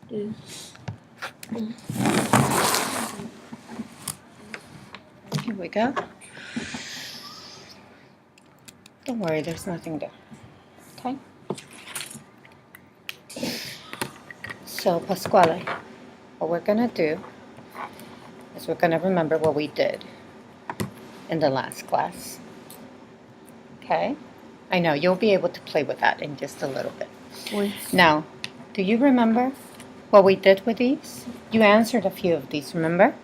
2. Here we go. Don't worry, there's nothing there. Okay? So, Pasquale, what we're going to do is we're going to remember what we did in the last class. Okay? I know, you'll be able to play with that in just a little bit. Oui. Now, do you remember what we did with these? You answered a few of these, remember?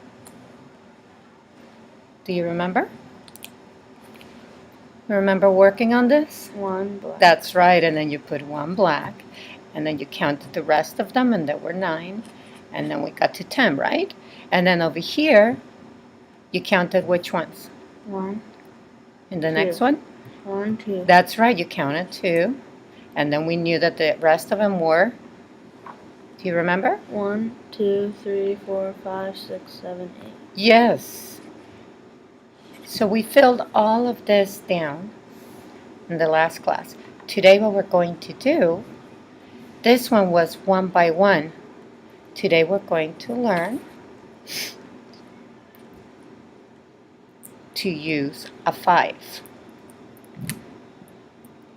Do you remember? Remember working on this? 1 black. That's right, and then you put 1 black, and then you counted the rest of them, and there were 9, and then we got to 10, right? And then over here, you counted which ones? 1. And the 2. next one? 1, 2. That's right, you counted 2, and then we knew that the rest of them were, do you remember? 1, 2, 3, 4, 5, 6, 7, 8. Yes. So we filled all of this down in the last class. Today what we're going to do, this one was 1 by 1. Today we're going to learn to use a 5.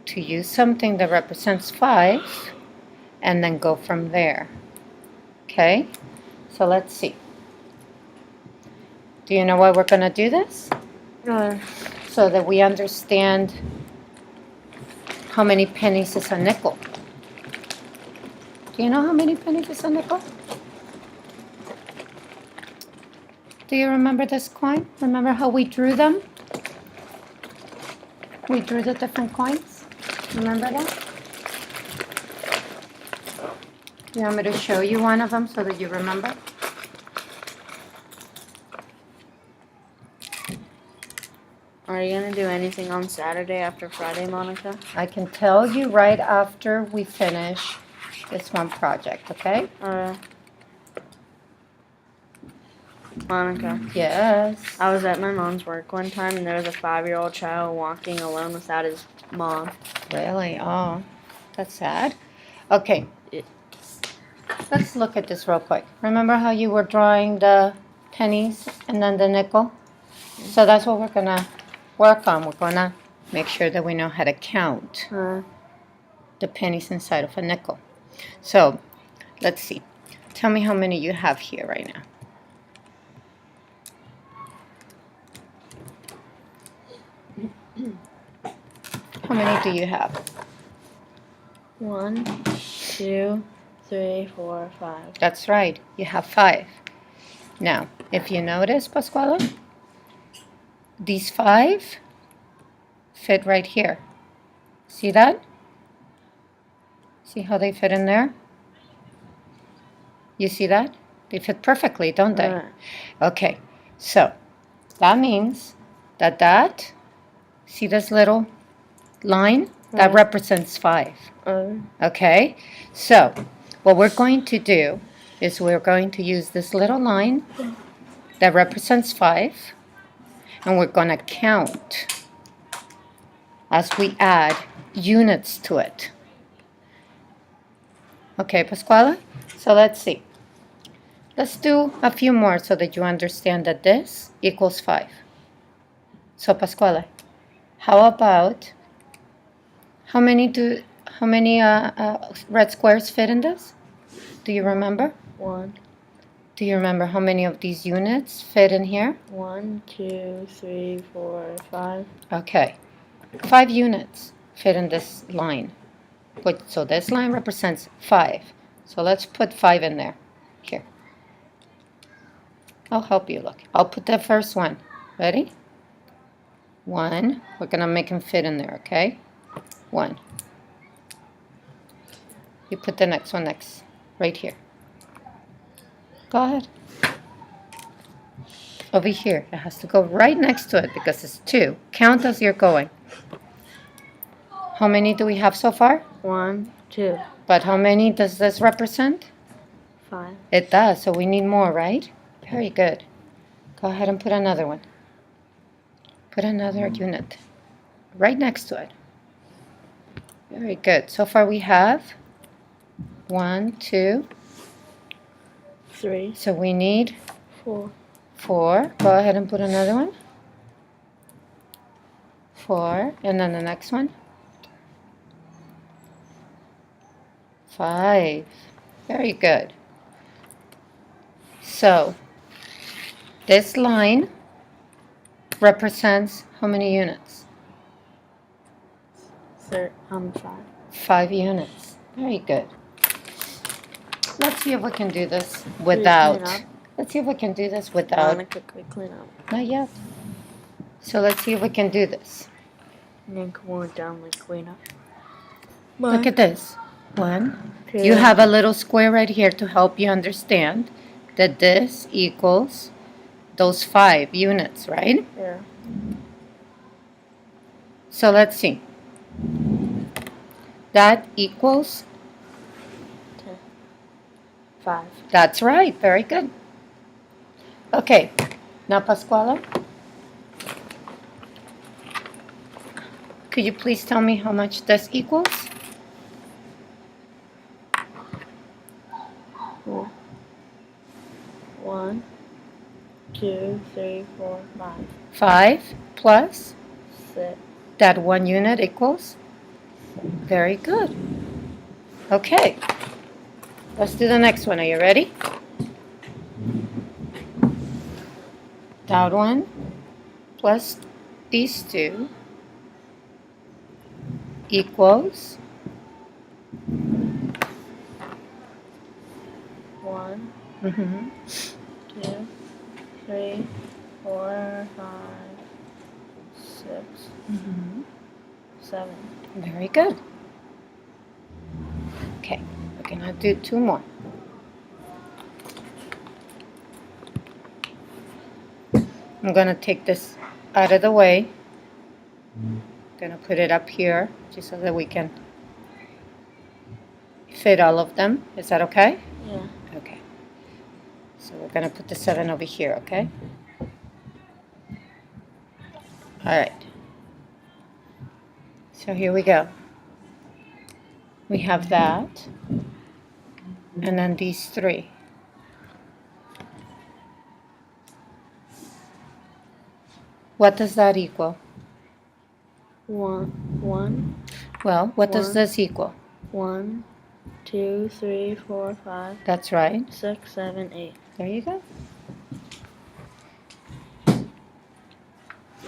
To use something that represents 5 and then go from there. Okay? So let's see. Do you know why we're going to do this? So that we understand how many pennies is a nickel. Do you know how many pennies is a nickel? Do you remember this coin? Remember how we drew them? We drew the different coins. Remember that? You want me to show you one of them so that you remember? Are you going to do anything on Saturday after Friday, Monica? I can tell you right after we finish this one project, okay? Monica, Yes. I was at my mom's work one time and there was a 5-year-old child walking alone without his mom. Really? Oh, that's sad. Okay. Let's look at this real quick. Remember how you were drawing the pennies and then the nickel? So that's what we're going to work on. We're going to make sure that we know how to count the pennies inside of a nickel. So, let's see. Tell me how many you have here right now. How many do you have? 1, 2, 3, 4, 5. That's right. You have 5. Now, if you notice, Pasquale, these 5 fit right here. See that? See how they fit in there? You see that? They fit perfectly, don't they? Okay, so that means that, see this little line? That represents 5. Okay, so what we're going to do is we're going to use this little line that represents 5, and we're going to count as we add units to it. Okay, Pasquale? So let's see. Let's do a few more so that you understand that this equals 5. So Pasquale, how about, how many red squares fit in this? Do you remember? 1. Do you remember how many of these units fit in here? 1, 2, 3, 4, 5. Okay, 5 units fit in this line. So this line represents 5. So let's put 5 in there. Here. I'll help you look. I'll put the first one. Ready? 1. We're going to make them fit in there, okay? 1. You put the next one next, right here. Go ahead. Over here. It has to go right next to it because it's 2. Count as you're going. How many do we have so far? 1, 2. But how many does this represent? 5. It does, so we need more, right? Very good. Go ahead and put another one. Put another unit right next to it. Very good. So far we have 1, 2, 3, So we need 4, 4. Go ahead and put another one. 4. And then the next one. 5. Very good. So this line represents how many units? 5. 5 units. Very good. Let's see if we can do this without. Let's see if we can do this I'm without. gonna quickly clean up. Not yet. So let's see if we can do this. And then come on down like clean up. Look at this. 1. 2, You have a little square right here to help you understand that this equals those 5 units, right? Yeah. So let's see. That equals, 5. that's right, very good. Okay, now Pasquale, could you please tell me how much this equals? 1, 2, 3, 4, 5, 5 plus 6. that 1 unit equals? Very good. Okay, let's do the next one. Are you ready? That one plus these 2 equals 1, mhm, 2, 3, 4, 5, 6, mhm. 7. Very good. Okay, we're gonna do 2 more. I'm gonna take this out of the way. Gonna put it up here just so that we can fit all of them. Is that okay? Yeah. Okay. So we're gonna put the 7 over here, okay? All right. So here we go. We have that, and then these 3. What does that equal? 1, Well, what does 1. this equal? 1, 2, 3, 4, 5, That's right. 6, 7, 8. There you go.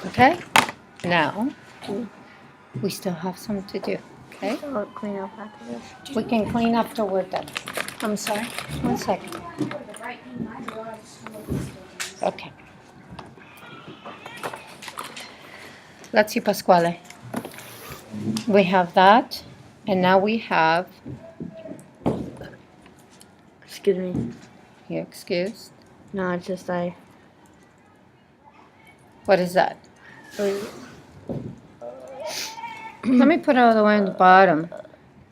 Okay? Now, we still have some to do. Okay? I'll clean up after this. We can clean after we're done. I'm sorry. 1 second. Okay. Let's see, Pasquale. We have that, and now we have, Excuse me. you're excused. No, it's just What is that? Wait, Let me put it all the way on the bottom,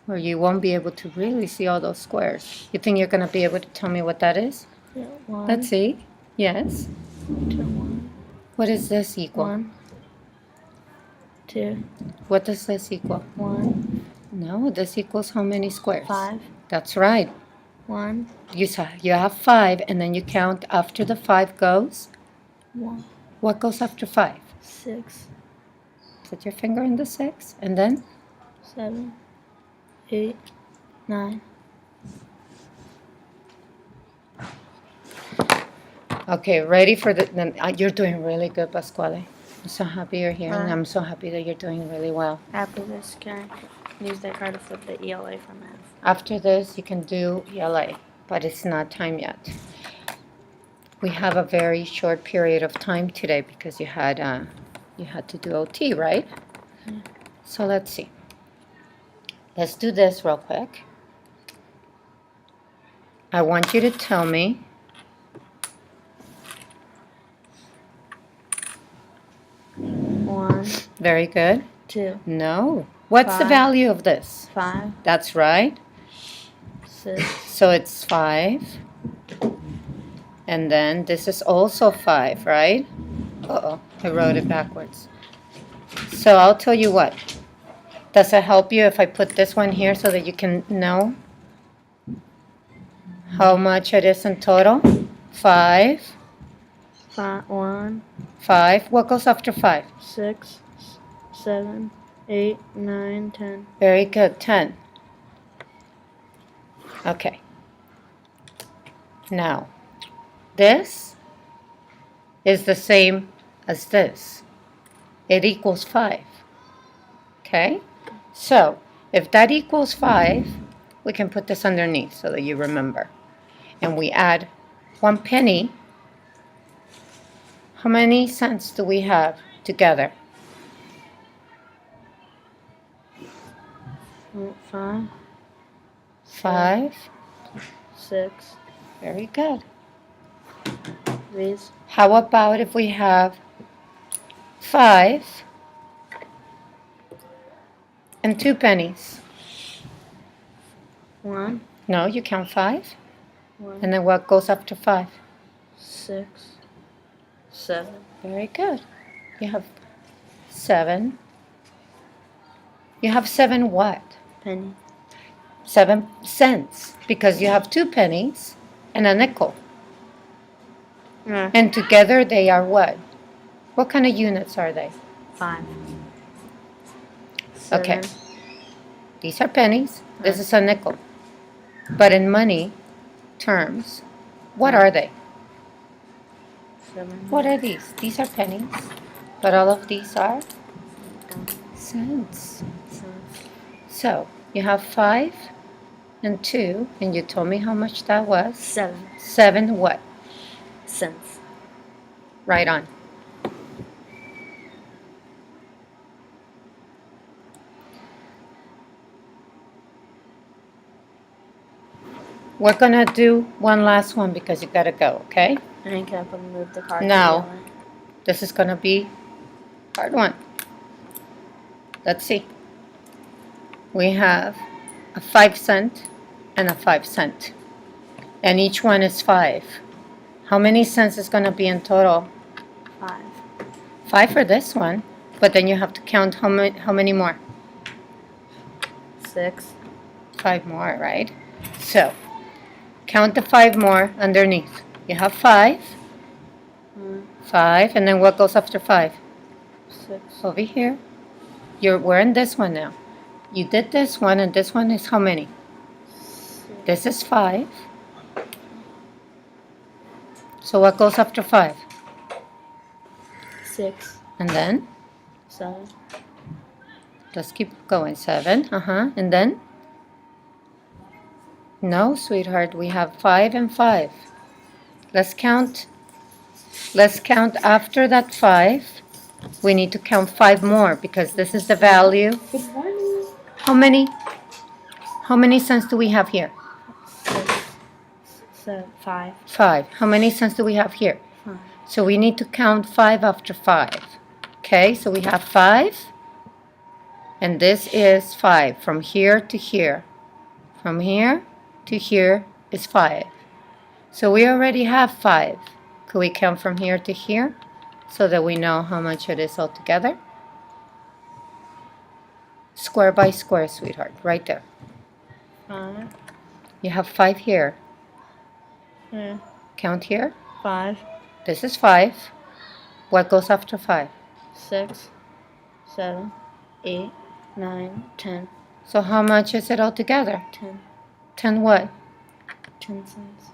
where you won't be able to really see all those squares. You think you're going to be able to tell me what that is? yeah, 1, Let's see. Yes. 2, 1, What does this equal? 1, 2, What does this equal? 1, No, this equals how many squares? 5, That's right. 1, You have 5, and then you count after the 5 goes. 1, What goes after 5? 6, Put your finger in the 6, and then 7, 8, 9. okay, ready for you're doing really good, Pasquale. I'm so happy you're here, and I'm so happy that you're doing really well. After this, can I use that card to flip the ELA for math? After this, you can do ELA, but it's not time yet. We have a very short period of time today because you had to do OT, right? Yeah. So let's see. Let's do this real quick. I want you to tell me One, very good. 2, No. What's the 5. value of this? 5, That's right. 6, So it's 5. And then this is also 5, right? Uh-oh, I wrote it backwards. So I'll tell you what. Does it help you if I put this one here so that you can know? how much it is in total? 5. 1, 5. What goes after 5? 6, 7, 8, 9, 10. Very good. 10. Okay. Now, this is the same as this. It equals 5. Okay? So, if that equals 5, we can put this underneath so that you remember. And we add 1 penny. How many cents do we have together? 5, 5. 6. Very good. These. How about if we have 5 and 2 pennies? 1, No, you count 5. 1, And then what goes after 5? 6, 7. Very good. You have 7. You have 7 what? Penny. 7 cents. Because you have 2 pennies and a nickel. Yeah. And together they are what? What kind of units are they? 5. Okay. 7. These are pennies. This is a nickel. But in money terms, what are they? 7. What are these? These are pennies. But all of these are cents. So, you have 5 and 2, and you told me how much that was? 7 7 what? cents. Right on. We're gonna do one last one because you gotta go, okay? And then can I move the card? No. This is gonna be hard one. Let's see. We have a 5 cent and a 5 cent. And each one is 5. How many cents is gonna be in total? 5. 5 for this one, but then you have to count how many more? 6. 5 more, right? So, count the 5 more underneath. You have 5, 5, and then what goes after 5? 6. Over here. We're in this one now. You did this one, and this one is how many? This is 5. So what goes after 5? 6. And then? 7. Let's keep going. 7. And then? No, sweetheart. We have 5 and 5. Let's count. Let's count after that 5. We need to count 5 more because this is the value. Good morning. How many cents do we have here? 5. 5. How many cents do we have here? 5. So we need to count 5 after 5. Okay, so we have 5. And this is 5 from here to here. From here to here is 5. So we already have 5. Could we count from here to here so that we know how much it is altogether? Square by square, sweetheart, right there. 5. You have 5 here. Yeah. Count here. 5. This is 5. What goes after 5? 6. 7. 8. 9. 10. So how much is it altogether? 10. 10 what? 10 cents.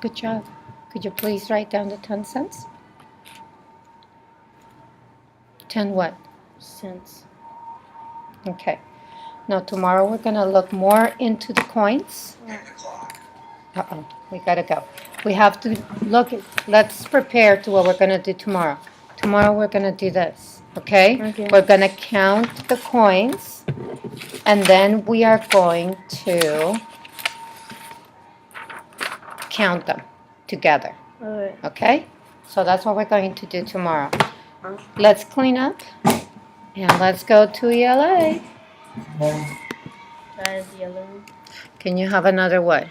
Good job. Could you please write down the 10 cents? 10 what? Cents. Okay. Now tomorrow we're going to look more into the coins. Uh-oh, we got to go. We have to look at, let's prepare to what we're going to do tomorrow. Tomorrow we're going to do this, okay? Okay. We're going to count the coins, and then we are going to count them together, Alright. okay? So that's what we're going to do tomorrow. Let's clean up, and let's go to ELA. That is yellow. Can you have another what?